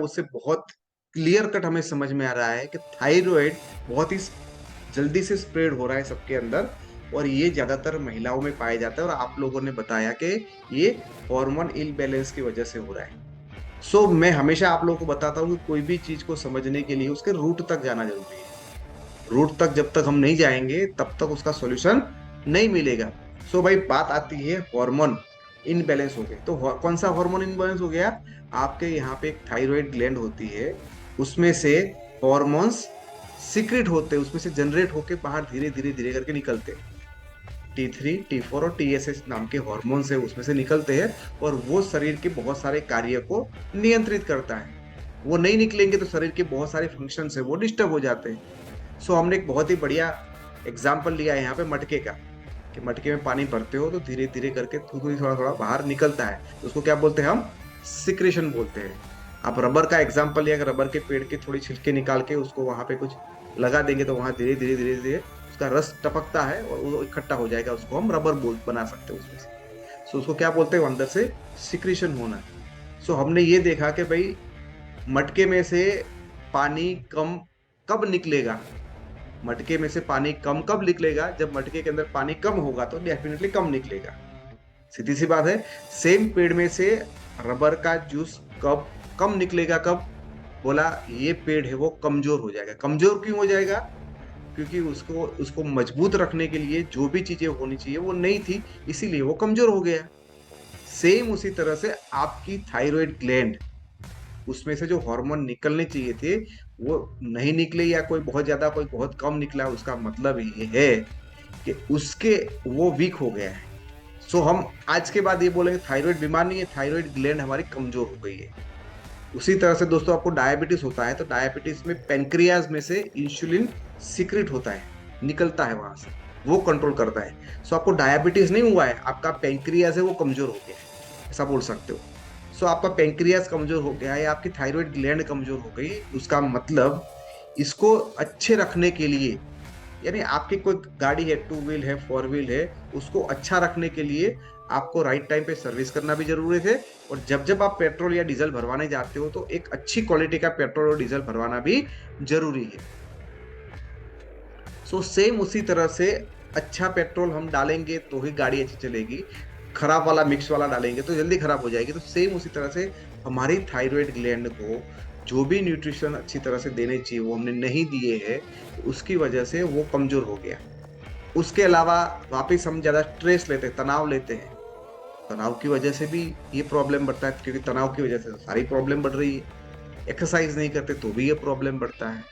उससे बहुत clear cut हमें समझ में आ रहा है कि थायराइड बहुत ही जल्दी से स्प्रेड हो रहा है सबके अंदर, और ये ज्यादातर महिलाओं में पाया जाता है। और आप लोगों ने बताया कि ये हार्मोन इम्बैलेंस की वजह से हो रहा है। मैं हमेशा आप लोगों को बताता हूँ कि कोई भी चीज को समझने के लिए उसके रूट तक जाना जरूरी है। रूट तक जब तक हम नहीं जाएंगे तब तक उसका सॉल्यूशन नहीं मिलेगा। भाई बात आती है हार्मोन इनबैलेंस हो गए तो कौन सा हार्मोन इनबैलेंस हो गया? आपके यहाँ पे एक थायराइड ग्लैंड होती है, उसमें से हॉर्मोन्स सीक्रेट होते हैं, उसमें से जनरेट होके बाहर धीरे धीरे धीरे करके निकलते हैं। T3 T4 और TSH नाम के हॉर्मोन्स है उसमें से निकलते हैं, और वो शरीर के बहुत सारे कार्य को नियंत्रित करता है। वो नहीं निकलेंगे तो शरीर के बहुत सारे फंक्शंस है वो डिस्टर्ब हो जाते हैं। हमने एक बहुत ही बढ़िया एग्जाम्पल लिया है यहाँ पे मटके का, कि मटके में पानी भरते हो तो धीरे धीरे करके थोड़ा थोड़ा थोड़ा बाहर निकलता है, तो उसको क्या बोलते हैं हम? सिक्रेशन बोलते हैं। आप रबर का एग्जाम्पल लिया, रबर के पेड़ के थोड़ी छिलके निकाल के उसको वहां पे कुछ लगा देंगे तो वहां धीरे धीरे धीरे धीरे उसका रस टपकता है और वो इकट्ठा हो जाएगा, उसको हम रबर बोल बना सकते हैं उसमें से। उसको क्या बोलते हैं? अंदर से सिक्रेशन होना। हमने ये देखा कि भाई मटके में से पानी कम कब निकलेगा? मटके में से पानी कम कब निकलेगा? जब मटके के अंदर पानी कम होगा तो डेफिनेटली कम निकलेगा, सीधी सी बात है। सेम पेड़ में से रबर का जूस कब कम निकलेगा? कब? बोला ये पेड़ है वो कमजोर हो जाएगा। कमजोर क्यों हो जाएगा? क्योंकि उसको उसको मजबूत रखने के लिए जो भी चीजें होनी चाहिए वो नहीं थी, इसीलिए वो कमजोर हो गया। सेम उसी तरह से आपकी थायराइड ग्लैंड, उसमें से जो हार्मोन निकलने चाहिए थे वो नहीं निकले, या कोई बहुत ज्यादा कोई बहुत कम निकला, उसका मतलब ये है कि उसके वो वीक हो गया है। हम आज के बाद ये बोलेंगे थायराइड बीमार नहीं है, थायराइड ग्लैंड हमारी कमजोर हो गई है। उसी तरह से दोस्तों आपको डायबिटीज होता है तो डायबिटीज में पेंक्रियाज में से इंसुलिन सीक्रेट होता है, निकलता है वहां से, वो कंट्रोल करता है। आपको डायबिटीज नहीं हुआ है, आपका पेंक्रियाज है वो कमजोर हो गया है, ऐसा बोल सकते हो। आपका पेंक्रियाज कमजोर हो गया है, आपकी थायराइड ग्लैंड कमजोर हो गई, उसका मतलब इसको अच्छे रखने के लिए, यानी आपकी कोई गाड़ी है, टू व्हील है, फोर व्हील है, उसको अच्छा रखने के लिए आपको राइट टाइम पे सर्विस करना भी जरूरी है। और जब जब आप पेट्रोल या डीजल भरवाने जाते हो तो एक अच्छी क्वालिटी का पेट्रोल और डीजल भरवाना भी जरूरी है। सेम उसी तरह से अच्छा पेट्रोल हम डालेंगे तो ही गाड़ी अच्छी चलेगी, खराब वाला मिक्स वाला डालेंगे तो जल्दी खराब हो जाएगी। तो सेम उसी तरह से हमारी थायराइड ग्लैंड को जो भी न्यूट्रिशन अच्छी तरह से देने चाहिए वो हमने नहीं दिए हैं, तो उसकी वजह से वो कमजोर हो गया। उसके अलावा वापिस हम ज्यादा स्ट्रेस लेते हैं, तनाव लेते हैं, तनाव की वजह से भी ये प्रॉब्लम बढ़ता है, क्योंकि तनाव की वजह से सारी प्रॉब्लम बढ़ रही है। एक्सरसाइज नहीं करते तो भी ये प्रॉब्लम बढ़ता है,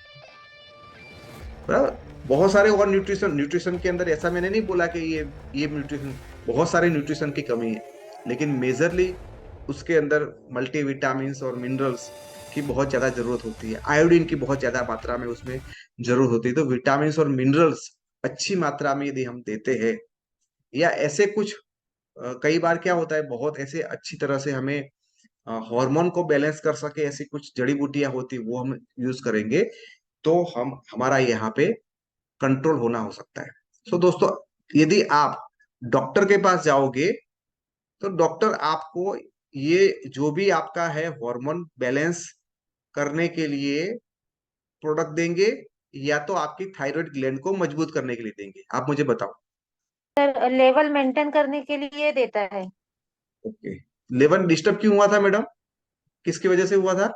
बराबर। बहुत सारे और न्यूट्रिशन न्यूट्रिशन के अंदर ऐसा मैंने नहीं बोला कि ये न्यूट्रिशन, बहुत सारे न्यूट्रिशन की कमी है, लेकिन मेजरली उसके अंदर मल्टीविटामिन और मिनरल्स की बहुत ज्यादा जरूरत होती है, आयोडीन की बहुत ज्यादा मात्रा में उसमें जरूरत होती है। तो विटामिन और मिनरल्स अच्छी मात्रा में यदि हम देते हैं, या ऐसे कुछ कई बार क्या होता है, बहुत ऐसे अच्छी तरह से हमें हार्मोन को बैलेंस कर सके ऐसी कुछ जड़ी बूटियां होती वो हम यूज करेंगे, तो हम हमारा यहाँ पे कंट्रोल होना हो सकता है। दोस्तों, यदि आप डॉक्टर के पास जाओगे तो डॉक्टर आपको ये जो भी आपका है हार्मोन बैलेंस करने के लिए प्रोडक्ट देंगे, या तो आपकी थायराइड ग्लैंड को मजबूत करने के लिए देंगे? आप मुझे बताओ। सर लेवल मेंटेन करने के लिए देता है। ओके, लेवल डिस्टर्ब क्यों हुआ था मैडम? किसकी वजह से हुआ था?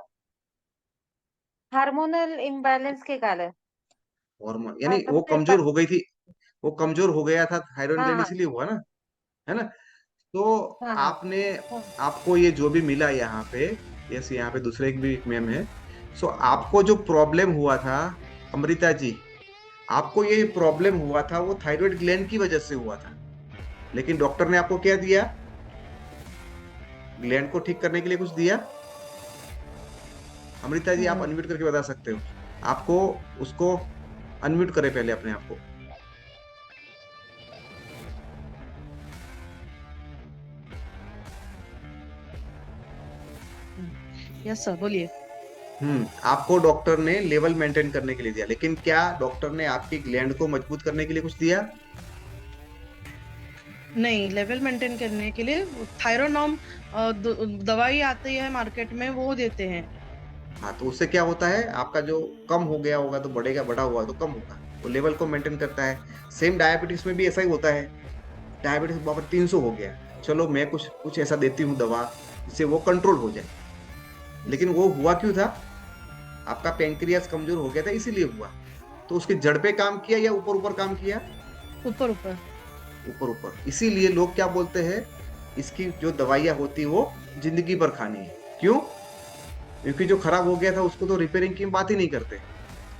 हार्मोनल इम्बैलेंस के कारण। हार्मोन यानी वो हमने कमजोर हो गई थी, वो कमजोर हो गया था थायराइड हाँ ग्लैंड, हाँ इसीलिए हुआ ना, है ना? तो हाँ हाँ आपने, हाँ। आपको ये जो भी मिला यहाँ पे, यस यहाँ पे दूसरे एक भी मैम है। आपको जो प्रॉब्लम हुआ था, अमृता जी, आपको ये प्रॉब्लम हुआ था वो थायराइड ग्लैंड की वजह से हुआ था, लेकिन डॉक्टर ने आपको क्या दिया? ग्लैंड को ठीक करने के लिए कुछ दिया? अमृता जी आप हम्म। अनम्यूट करके बता सकते हो, आपको उसको अनम्यूट करें पहले अपने आप को। यस सर बोलिए। आपको डॉक्टर ने लेवल मेंटेन करने के लिए दिया, लेकिन क्या डॉक्टर ने आपकी ग्लैंड को मजबूत करने के लिए कुछ दिया? नहीं, लेवल मेंटेन करने के लिए थायरोनॉम दवाई आती है मार्केट में, वो देते हैं। हाँ, तो उससे क्या होता है, आपका जो कम हो गया होगा तो बढ़ेगा, बढ़ा हुआ तो कम होगा, वो लेवल को मेंटेन करता है। सेम डायबिटीज में भी ऐसा ही होता है। डायबिटीज बाबा 300 हो गया, चलो मैं कुछ कुछ ऐसा देती हूँ दवा जिससे वो कंट्रोल हो जाए। लेकिन वो हुआ क्यों था, आपका पेंक्रियास कमजोर हो गया था इसीलिए हुआ। तो उसकी जड़ पे काम किया या ऊपर ऊपर काम किया? ऊपर ऊपर। ऊपर ऊपर। इसीलिए लोग क्या बोलते हैं, इसकी जो दवाइयाँ होती वो जिंदगी भर खानी है। क्यों? क्योंकि जो खराब हो गया था उसको तो रिपेयरिंग की बात ही नहीं करते।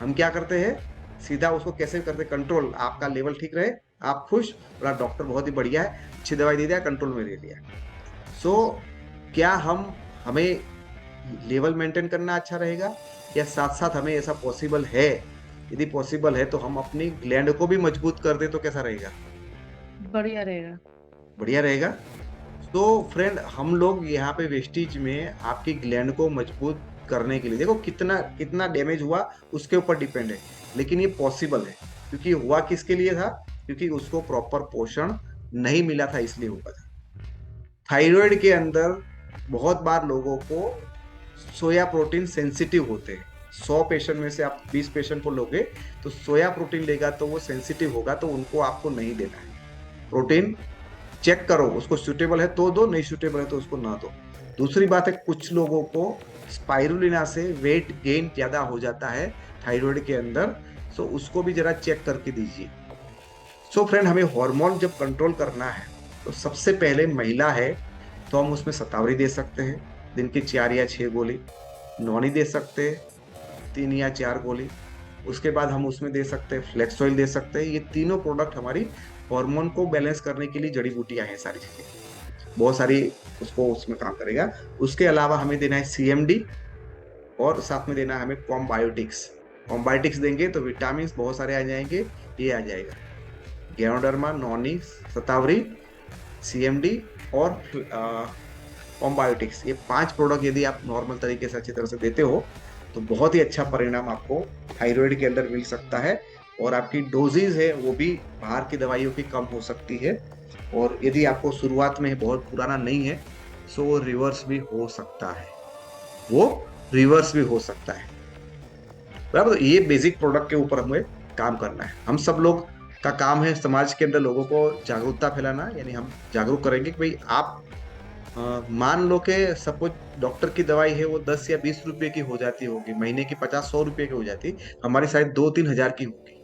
हम क्या करते हैं, सीधा उसको कैसे करते, कंट्रोल, आपका लेवल ठीक रहे, आप खुश, बोला डॉक्टर बहुत ही बढ़िया है, अच्छी दवाई दे दिया, कंट्रोल में दे दिया। सो क्या हमें लेवल मेंटेन करना अच्छा रहेगा, या साथ साथ हमें ऐसा पॉसिबल है, यदि पॉसिबल है तो हम अपनी ग्लैंड को भी मजबूत कर दे तो कैसा रहेगा? बढ़िया रहेगा। बढ़िया रहेगा। तो फ्रेंड, हम लोग यहाँ पे वेस्टीज में आपकी ग्लैंड को मजबूत करने के लिए, देखो कितना कितना डैमेज हुआ उसके ऊपर डिपेंड है, लेकिन ये पॉसिबल है। क्योंकि हुआ किसके लिए था, क्योंकि उसको प्रॉपर पोषण नहीं मिला था, इसलिए हुआ था। थायराइड के अंदर बहुत बार लोगों को सोया प्रोटीन सेंसिटिव होते हैं। 100 पेशेंट में से आप 20 पेशेंट को लोगे तो सोया प्रोटीन लेगा तो वो सेंसिटिव होगा, तो उनको आपको नहीं देना है प्रोटीन। चेक करो, उसको सूटेबल है तो दो, नहीं सूटेबल है तो उसको ना दो। दूसरी बात है, कुछ लोगों को स्पाइरुलिना से वेट गेन ज्यादा हो जाता है थायराइड के अंदर, सो उसको भी जरा चेक करके दीजिए। सो फ्रेंड, हमें हार्मोन जब कंट्रोल करना है तो सबसे पहले महिला है तो हम उसमें शतावरी दे सकते हैं, दिन की 4 या 6 गोली। नॉनी दे सकते हैं, 3 या 4 गोली। उसके बाद हम उसमें दे सकते हैं फ्लेक्स ऑयल दे सकते हैं। ये तीनों प्रोडक्ट हमारी हार्मोन को बैलेंस करने के लिए जड़ी बूटियां हैं, सारी चीजें बहुत सारी, उसको उसमें काम करेगा। उसके अलावा हमें देना है सीएमडी, और साथ में देना है हमें कॉम्बायोटिक्स। कॉम्बायोटिक्स देंगे तो विटामिन बहुत सारे आ जाएंगे, ये आ जाएगा गैनोडर्मा, नॉनी, शतावरी, सीएमडी और कॉम्बायोटिक्स। ये 5 प्रोडक्ट यदि आप नॉर्मल तरीके से अच्छी तरह से देते हो तो बहुत ही अच्छा परिणाम आपको थायराइड के अंदर मिल सकता है। और आपकी डोजेज है वो भी बाहर की दवाइयों की कम हो सकती है। और यदि आपको शुरुआत में बहुत पुराना नहीं है सो वो रिवर्स भी हो सकता है, वो रिवर्स भी हो सकता है। बराबर, तो ये बेसिक प्रोडक्ट के ऊपर हमें काम करना है। हम सब लोग का काम है समाज के अंदर लोगों को जागरूकता फैलाना, यानी हम जागरूक करेंगे कि भाई आप मान लो कि सपोज डॉक्टर की दवाई है वो 10 या 20 रुपए की हो जाती होगी, महीने की 50-100 रुपए की हो जाती, हमारी शायद 2-3 हजार की होगी।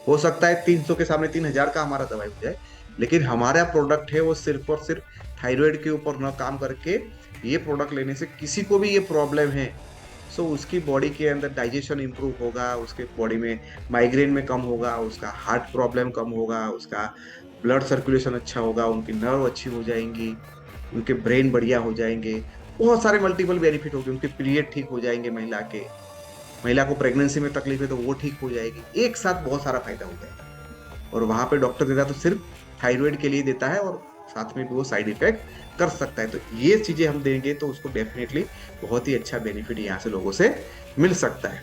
हो सकता है 300 के सामने 3 हजार का हमारा दवाई हो जाए, लेकिन हमारा प्रोडक्ट है वो सिर्फ और सिर्फ थायराइड के ऊपर न काम करके, ये प्रोडक्ट लेने से किसी को भी ये प्रॉब्लम है सो उसकी बॉडी के अंदर डाइजेशन इंप्रूव होगा, उसके बॉडी में माइग्रेन में कम होगा, उसका हार्ट प्रॉब्लम कम होगा, उसका ब्लड सर्कुलेशन अच्छा होगा, उनकी नर्व अच्छी हो जाएंगी, उनके ब्रेन बढ़िया हो जाएंगे, बहुत सारे मल्टीपल बेनिफिट होंगे, उनके पीरियड ठीक हो जाएंगे, महिला को प्रेगनेंसी में तकलीफ है तो वो ठीक हो जाएगी, एक साथ बहुत सारा फायदा हो जाएगा। और वहां पे डॉक्टर देता तो सिर्फ थायराइड के लिए देता है, और साथ में भी वो साइड इफेक्ट कर सकता है। तो ये चीजें हम देंगे तो उसको डेफिनेटली बहुत ही अच्छा बेनिफिट यहाँ से लोगों से मिल सकता है।